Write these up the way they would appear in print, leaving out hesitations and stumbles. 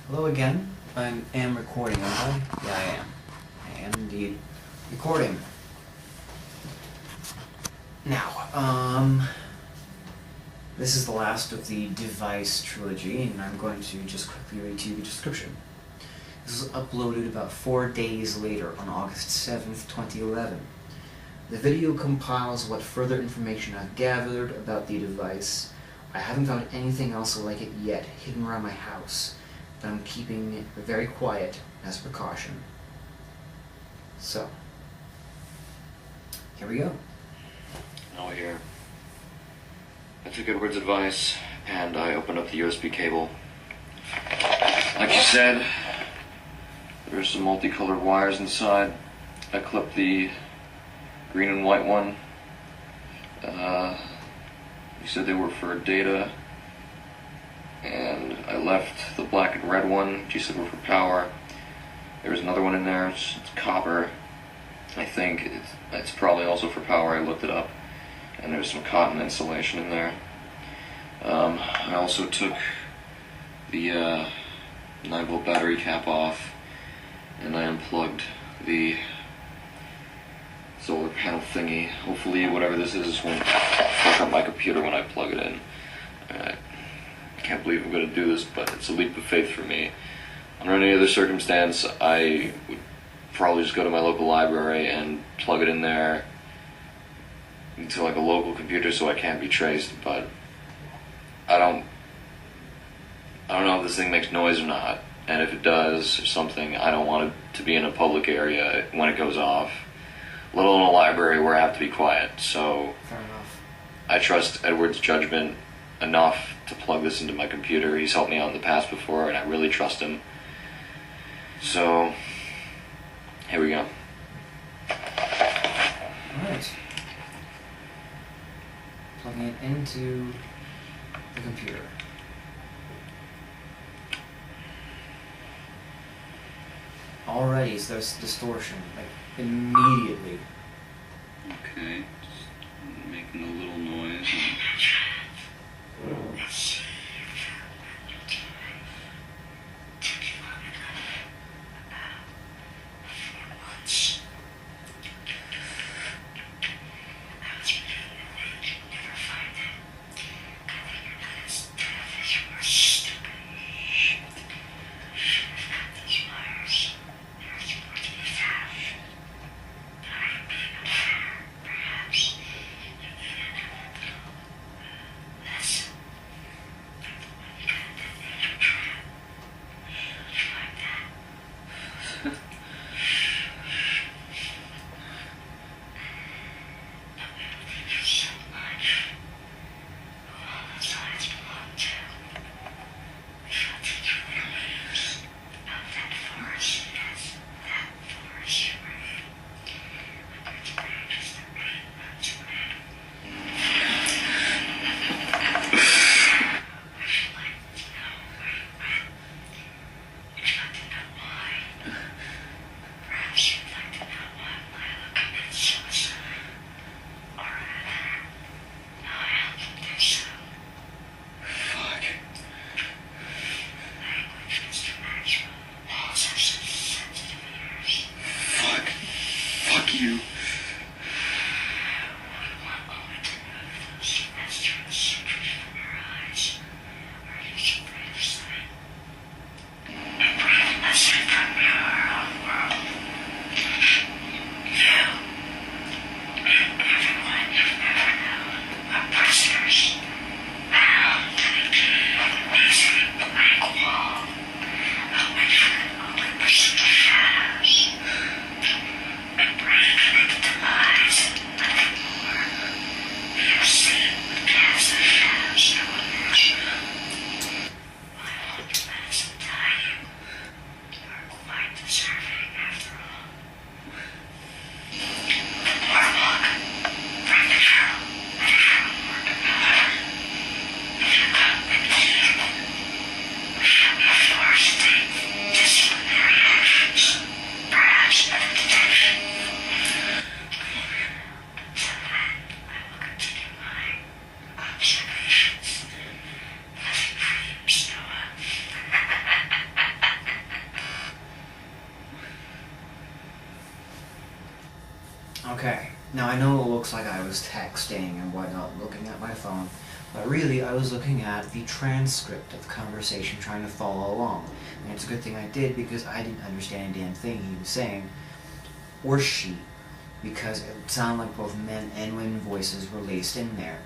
Hello again. I am recording, aren't I? Yeah, I am. I am indeed recording. Now, this is the last of the device trilogy, and I'm going to just quickly read to you the description. This was uploaded about 4 days later on August 7th, 2011. The video compiles what further information I've gathered about the device. I haven't found anything else like it yet hidden around my house, but I'm keeping it very quiet as precaution. So, here we go. Now here. I took Edward's advice, and I opened up the USB cable. Like you said, there's some multicolored wires inside. I clipped the green and white one. You said they were for data. And I left the black and red one, which you said were for power. There was another one in there, it's copper. I think it's probably also for power. I looked it up. And there's some cotton insulation in there. I also took the 9-volt battery cap off, and I unplugged the solar panel thingy. Hopefully whatever this is won't fuck up my computer when I plug it in. I can't believe I'm going to do this, but it's a leap of faith for me. Under any other circumstance, I would probably just go to my local library and plug it in there into like a local computer so I can't be traced, but I don't know if this thing makes noise or not, and if it does or something, I don't want it to be in a public area when it goes off, let alone a library where I have to be quiet. So Fair enough. I trust Edward's judgment enough to plug this into my computer. He's helped me out in the past before, and I really trust him. So here we go. Alright. Plugging it into the computer. Alrighty, so there's distortion, like, immediately. Okay, just making a little noise. Okay, now I know it looks like I was texting and whatnot, looking at my phone, but really I was looking at the transcript of the conversation, trying to follow along. And it's a good thing I did, because I didn't understand a damn thing he was saying, or she, because it sounded like both men and women voices were laced in there.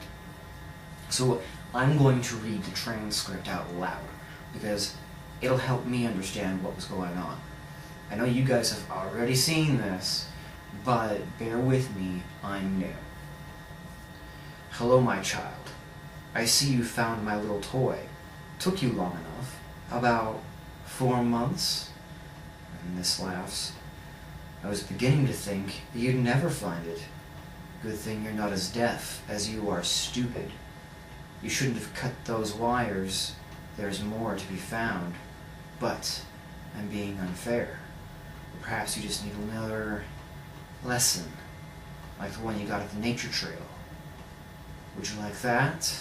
So I'm going to read the transcript out loud, because it'll help me understand what was going on. I know you guys have already seen this, but bear with me, I'm new. Hello, my child. I see you found my little toy. Took you long enough. About 4 months? And Miss laughs. I was beginning to think that you'd never find it. Good thing you're not as deaf as you are stupid. You shouldn't have cut those wires. There's more to be found. But I'm being unfair. Perhaps you just need another lesson, like the one you got at the nature trail. Would you like that?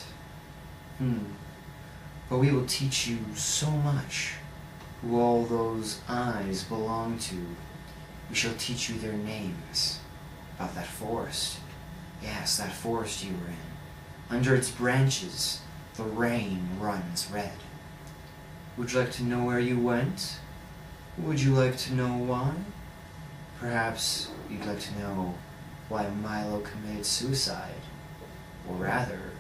But we will teach you so much. Who all those eyes belong to. We shall teach you their names. About that forest. Yes, that forest you were in. Under its branches, the rain runs red. Would you like to know where you went? Would you like to know why? Perhaps you'd like to know why Milo committed suicide, or rather,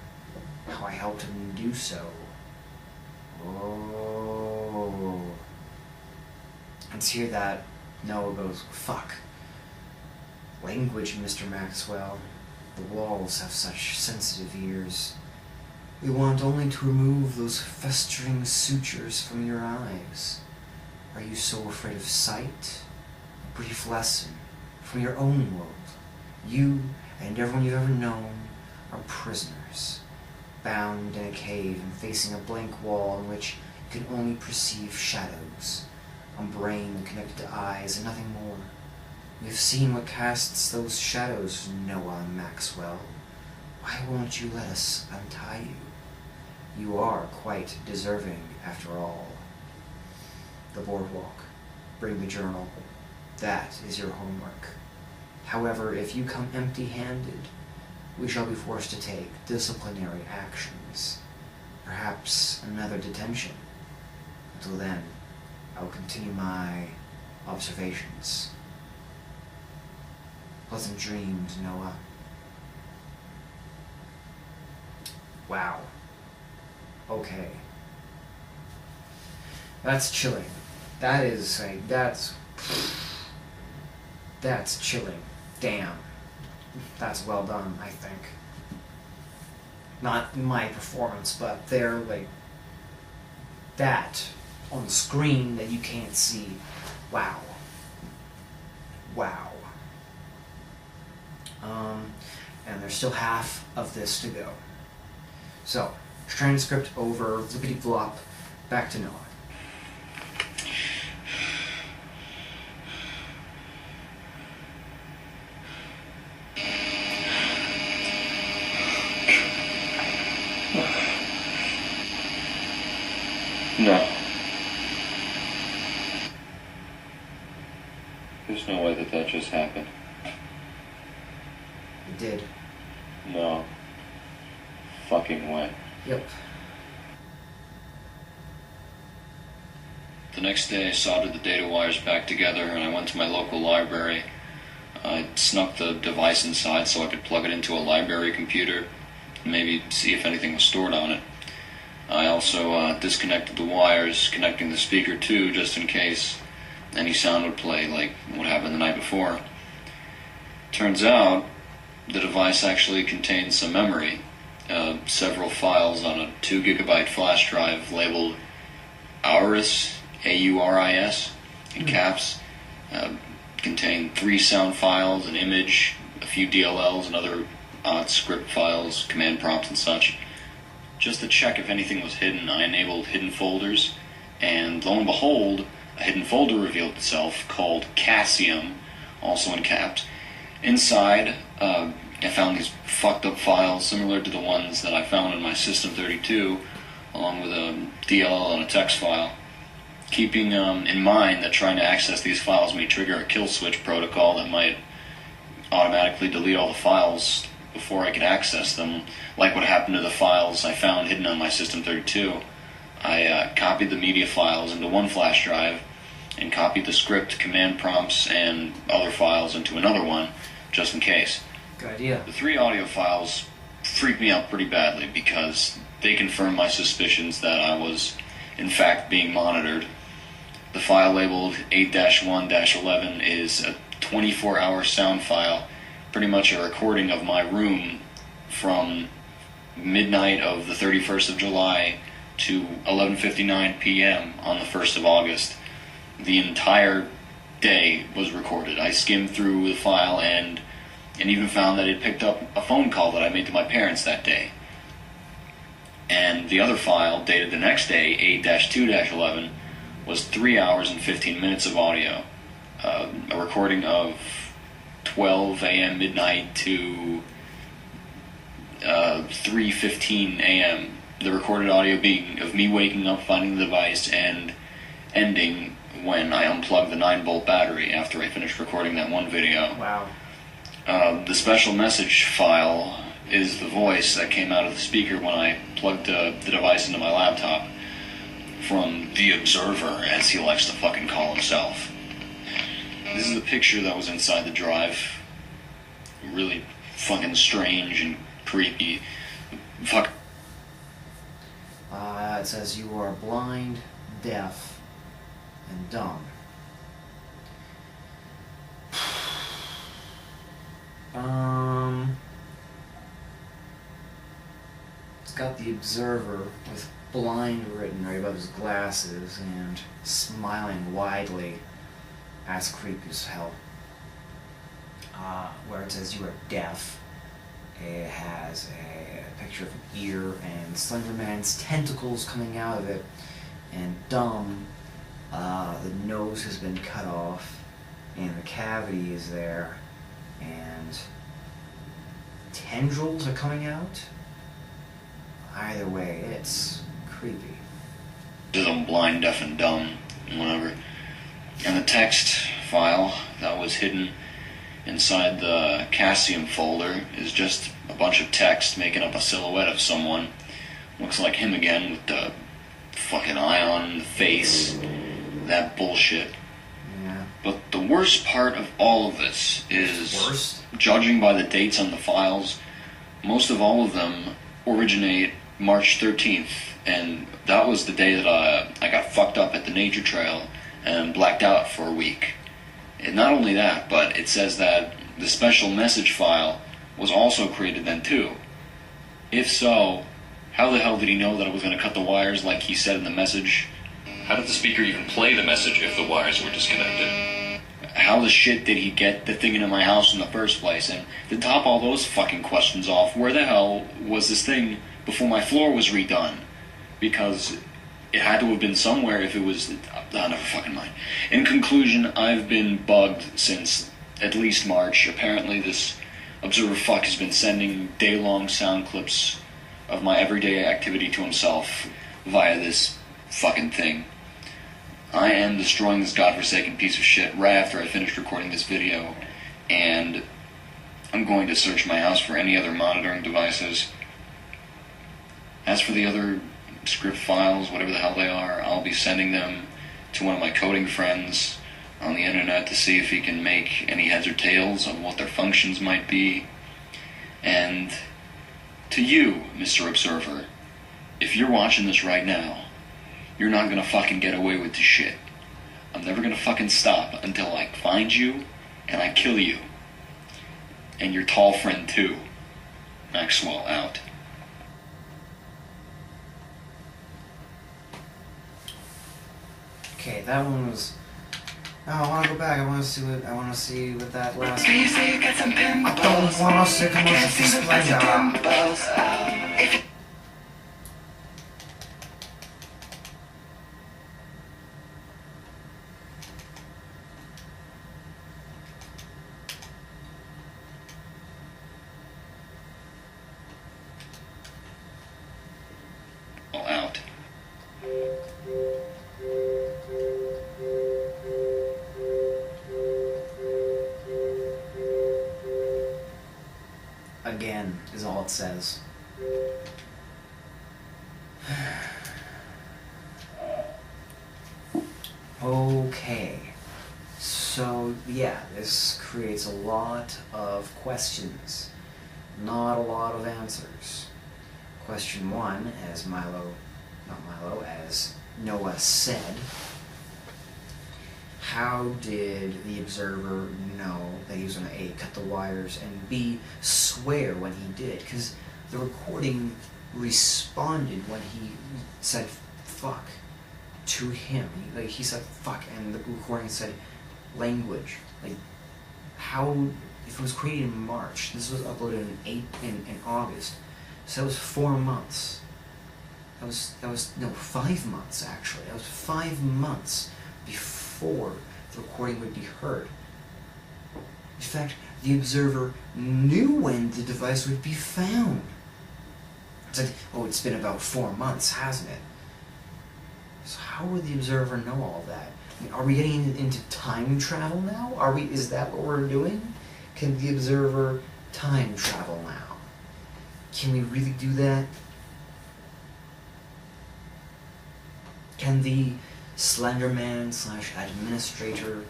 how I helped him do so. Oh. And to hear that, Noah goes, fuck. Language, Mr. Maxwell. The walls have such sensitive ears. We want only to remove those festering sutures from your eyes. Are you so afraid of sight? A brief lesson from your own world. You and everyone you've ever known are prisoners, bound in a cave and facing a blank wall in which you can only perceive shadows, a brain connected to eyes and nothing more. You've seen what casts those shadows, Noah Maxwell. Why won't you let us untie you? You are quite deserving, after all. The boardwalk. Bring the journal. That is your homework. However, if you come empty-handed, we shall be forced to take disciplinary actions. Perhaps another detention. Until then, I will continue my observations. Pleasant dreams, Noah. Wow. Okay. That's chilling. That is like, that's chilling. Damn. That's well done, I think. Not my performance, but they're like that on the screen that you can't see. Wow. Wow. And there's still half of this to go. So, transcript over, flippity-flop, back to Noah. No. There's no way that just happened. It did. No. Fucking way. Yep. The next day I soldered the data wires back together and I went to my local library. I snuck the device inside so I could plug it into a library computer and maybe see if anything was stored on it. I also disconnected the wires, connecting the speaker too, just in case any sound would play like what happened the night before. Turns out the device actually contains some memory, several files on a 2 gigabyte flash drive labeled AURIS, AURIS, in caps. Contain 3 sound files, an image, a few DLLs, and other odd script files, command prompts and such. Just to check if anything was hidden, I enabled hidden folders, and lo and behold, a hidden folder revealed itself called Cassium, also in caps. Inside, I found these fucked up files similar to the ones that I found in my System 32, along with a DLL and a text file. Keeping in mind that trying to access these files may trigger a kill switch protocol that might automatically delete all the files before I could access them, like what happened to the files I found hidden on my System 32. I copied the media files into one flash drive and copied the script, command prompts, and other files into another one, just in case. Good idea. The 3 audio files freaked me out pretty badly because they confirmed my suspicions that I was, in fact, being monitored. The file labeled 8-1-11 is a 24-hour sound file, pretty much a recording of my room from midnight of the 31st of July to 11:59 p.m. on the 1st of August. The entire day was recorded. I skimmed through the file and even found that it picked up a phone call that I made to my parents that day. And the other file, dated the next day, 8-2-11, was 3 hours and 15 minutes of audio. A recording of 12 a.m. midnight to 3:15 a.m. The recorded audio being of me waking up, finding the device, and ending when I unplugged the 9-volt battery after I finished recording that one video. Wow. The special message file is the voice that came out of the speaker when I plugged the device into my laptop, from the Observer, as he likes to fucking call himself. This is the picture that was inside the drive. Really fucking strange and creepy. Fuck. It says you are blind, deaf, and dumb. It's got the Observer with blind written right above his glasses and smiling widely. That's creepy as hell. Where it says you are deaf, it has a picture of an ear and Slender Man's tentacles coming out of it. And dumb, the nose has been cut off and the cavity is there and tendrils are coming out. Either way, it's creepy. I'm blind, deaf, and dumb, whatever. And the text file that was hidden inside the Cassium folder is just a bunch of text making up a silhouette of someone. Looks like him again with the fucking eye on the face. That bullshit. Yeah. But the worst part of all of this is, Worst? judging by the dates on the files, most of all of them originate March 13th, and that was the day that I got fucked up at the nature trail and blacked out for a week. And not only that, but it says that the special message file was also created then too. If so, how the hell did he know that I was going to cut the wires like he said in the message? How did the speaker even play the message if the wires were disconnected? How the shit did he get the thing into my house in the first place? And to top all those fucking questions off, where the hell was this thing before my floor was redone? Because it had to have been somewhere if it was... never fucking mind. In conclusion, I've been bugged since at least March. Apparently this Observer fuck has been sending day-long sound clips of my everyday activity to himself via this fucking thing. I am destroying this godforsaken piece of shit right after I finish recording this video, and I'm going to search my house for any other monitoring devices. As for the other script files, whatever the hell they are, I'll be sending them to one of my coding friends on the internet to see if he can make any heads or tails of what their functions might be. And to you, Mr. Observer, if you're watching this right now, you're not gonna fucking get away with this shit. I'm never gonna fucking stop until I find you and I kill you. And your tall friend too. Maxwell out. Okay, that one was... Oh, I want to go back. I want to see what that last one. I don't want to see commercial splendor. Out. is all it says. Okay. So, yeah, this creates a lot of questions, not a lot of answers. Question 1, as as Noah said, how did the observer know that he was going to A, cut the wires, and B, swear when he did? Because the recording responded when he said fuck to him. He said fuck, and the recording said language. Like, how, if it was created in March, this was uploaded in August, so that was 4 months. That was no, 5 months actually. That was 5 months before the recording would be heard. In fact, the observer knew when the device would be found. It's like, oh, it's been about 4 months, hasn't it? So how would the observer know all that? I mean, are we getting into time travel now? Is that what we're doing? Can the observer time travel now? Can we really do that? Can the Slenderman / administrator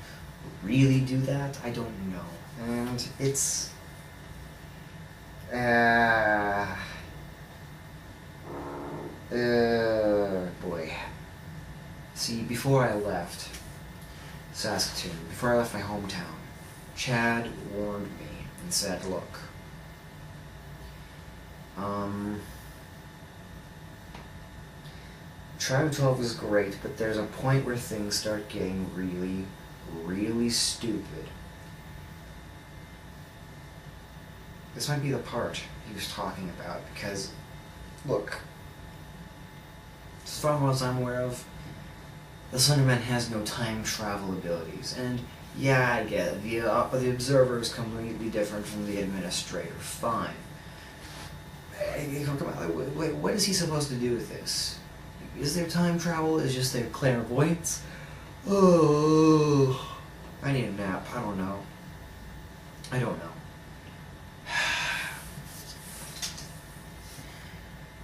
really do that? I don't know. And it's... boy. See, before I left Saskatoon, before I left my hometown, Chad warned me and said, look, TribeTwelve is great, but there's a point where things start getting really, really stupid. This might be the part he was talking about, because, look, as far as I'm aware of, the Slenderman has no time travel abilities, and yeah, I get it, the observer is completely different from the administrator, fine. Come on, what is he supposed to do with this? Is there time travel? Is just there clairvoyance? Oh, I need a nap. I don't know. I don't know.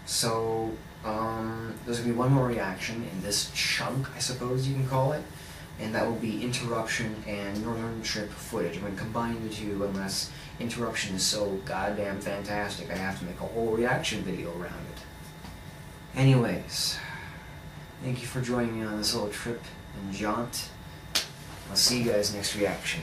So, there's going to be one more reaction in this chunk, I suppose you can call it, and that will be interruption and northern trip footage. I'm going to combine the two unless interruption is so goddamn fantastic I have to make a whole reaction video around it. Anyways, thank you for joining me on this little trip and jaunt. I'll see you guys next reaction.